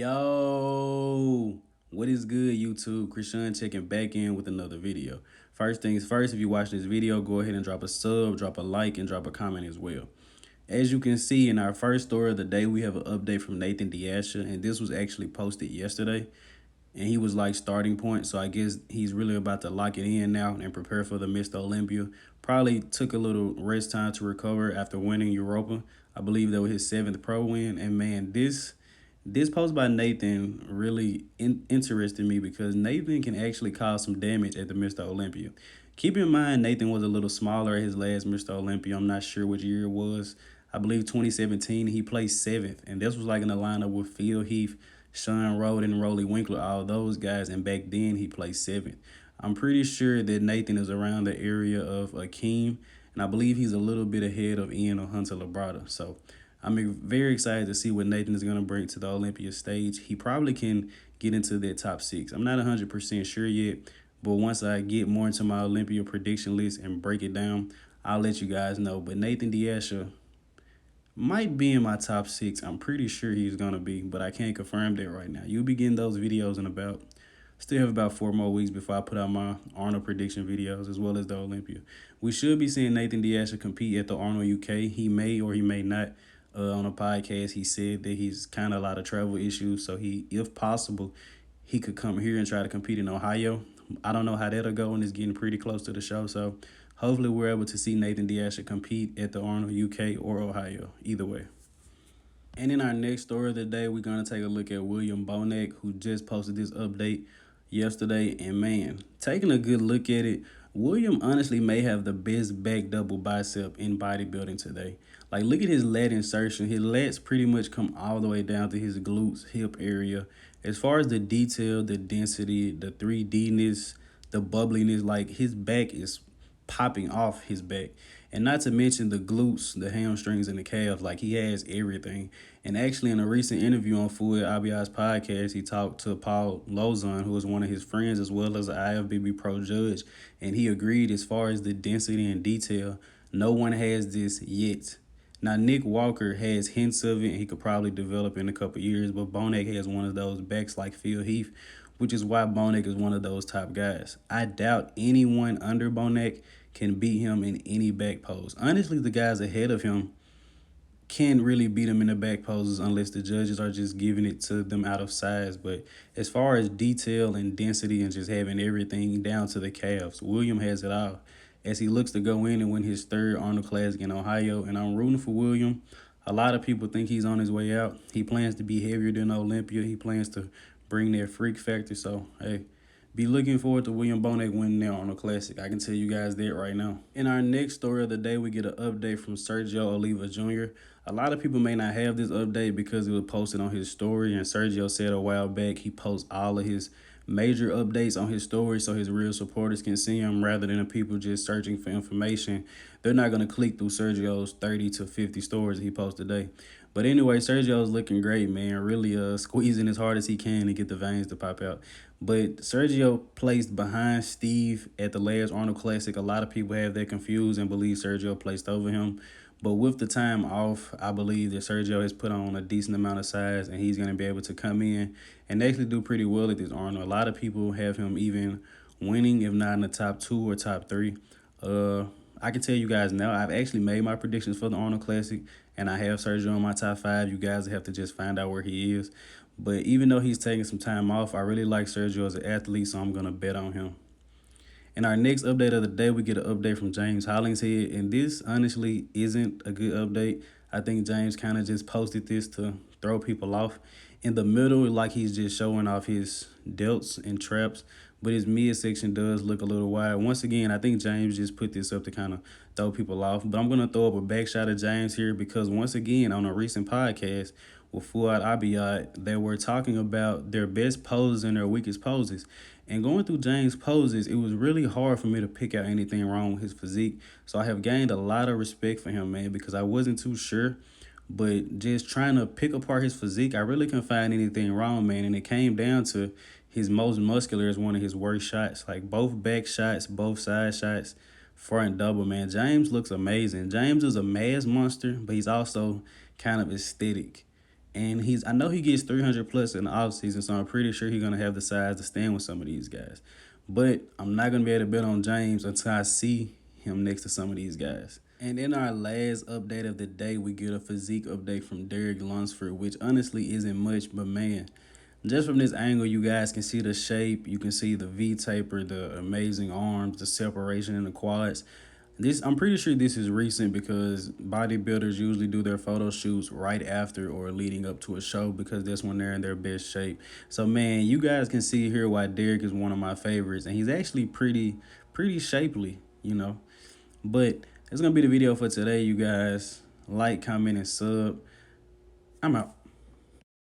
Yo, what is good, YouTube? Krishan checking back in with another video. First things first, if you watch this video, go ahead and drop a sub, drop a like, and drop a comment as well. As you can see in our first story of the day, we have an update from Nathan DeAsha, and this was actually posted yesterday. And he was like starting point, so I guess he's really about to lock it in now and prepare for the Mr. Olympia. Probably took a little rest time to recover after winning Europa. I believe that was his 7th pro win, and man, this post by Nathan really interested me because Nathan can actually cause some damage at the Mr. Olympia. Keep in mind, Nathan was a little smaller at his last Mr. Olympia. I'm not sure which year it was. I believe 2017. He placed 7th, and this was like in the lineup with Phil Heath, Sean Roden, and Rolly Winkler, all those guys, and back then he placed 7th. I'm pretty sure that Nathan is around the area of Akeem, and I believe he's a little bit ahead of Ian or Hunter Labrada. So I'm very excited to see what Nathan is going to bring to the Olympia stage. He probably can get into that top 6. I'm not 100% sure yet, but once I get more into my Olympia prediction list and break it down, I'll let you guys know. But Nathan DeAsha might be in my top 6. I'm pretty sure he's going to be, but I can't confirm that right now. You'll be getting those videos in still have about 4 more weeks before I put out my Arnold prediction videos as well as the Olympia. We should be seeing Nathan DeAsha compete at the Arnold UK. He may or he may not. On a podcast, he said that he's kind of a lot of travel issues, so if possible, he could come here and try to compete in Ohio. I don't know how that'll go, and it's getting pretty close to the show, so hopefully we're able to see Nathan DeAsha compete at the Arnold UK or Ohio, either way. And in our next story of the day, we're going to take a look at William Bonac, who just posted this update yesterday, and man, taking a good look at it, William honestly may have the best back double bicep in bodybuilding today. Like, look at his lat insertion. His lats pretty much come all the way down to his glutes, hip area. As far as the detail, the density, the 3D-ness, the bubbliness, like his back is popping off his back. And not to mention the glutes, the hamstrings, and the calves. Like, he has everything. And actually, in a recent interview on Full IBI's podcast, he talked to Paul Lozon, who was one of his friends, as well as an IFBB pro judge. And he agreed as far as the density and detail, no one has this yet. Now, Nick Walker has hints of it, and he could probably develop in a couple years, but Bonac has one of those backs like Phil Heath, which is why Bonac is one of those top guys. I doubt anyone under Bonac can beat him in any back pose. Honestly, the guys ahead of him can't really beat him in the back poses unless the judges are just giving it to them out of size. But as far as detail and density and just having everything down to the calves, William has it all as he looks to go in and win his 3rd Arnold Classic in Ohio. And I'm rooting for William. A lot of people think he's on his way out. He plans to be heavier than Olympia. He plans to bring that freak factor. So, hey, be looking forward to William Bonac winning there on the Classic. I can tell you guys that right now. In our next story of the day, we get an update from Sergio Oliva Jr. A lot of people may not have this update because it was posted on his story, and Sergio said a while back he posts all of his major updates on his story so his real supporters can see him rather than the people just searching for information. They're not going to click through Sergio's 30 to 50 stories he posts today. But anyway, Sergio's looking great, man. Really squeezing as hard as he can to get the veins to pop out. But Sergio placed behind Steve at the last Arnold Classic. A lot of people have that confused and believe Sergio placed over him. But with the time off, I believe that Sergio has put on a decent amount of size, and he's going to be able to come in and actually do pretty well at this Arnold. A lot of people have him even winning, if not in the top 2 or top 3. I can tell you guys now, I've actually made my predictions for the Arnold Classic, and I have Sergio in my top 5. You guys have to just find out where he is. But even though he's taking some time off, I really like Sergio as an athlete, so I'm going to bet on him. In our next update of the day, we get an update from James Hollingshead, and this honestly isn't a good update. I think James kind of just posted this to throw people off. In the middle, like he's just showing off his delts and traps, but his midsection does look a little wide. Once again, I think James just put this up to kind of throw people off, but I'm going to throw up a back shot of James here because once again, on a recent podcast with Fuad Abiyad, they were talking about their best poses and their weakest poses. And going through James' poses, it was really hard for me to pick out anything wrong with his physique. So I have gained a lot of respect for him, man, because I wasn't too sure. But just trying to pick apart his physique, I really couldn't find anything wrong, man. And it came down to his most muscular is one of his worst shots. Like both back shots, both side shots, front double, man. James looks amazing. James is a mass monster, but he's also kind of aesthetic. And I know he gets 300 plus in the off season, so I'm pretty sure he's gonna have the size to stand with some of these guys. But I'm not gonna be able to bet on James until I see him next to some of these guys. And in our last update of the day, we get a physique update from Derek Lunsford, which honestly isn't much, but man, just from this angle, you guys can see the shape, you can see the V taper, the amazing arms, the separation in the quads. I'm pretty sure this is recent because bodybuilders usually do their photo shoots right after or leading up to a show because that's when they're in their best shape. So man, you guys can see here why Derek is one of my favorites, and he's actually pretty shapely, you know. But it's gonna be the video for today, you guys. Like, comment, and sub. I'm out.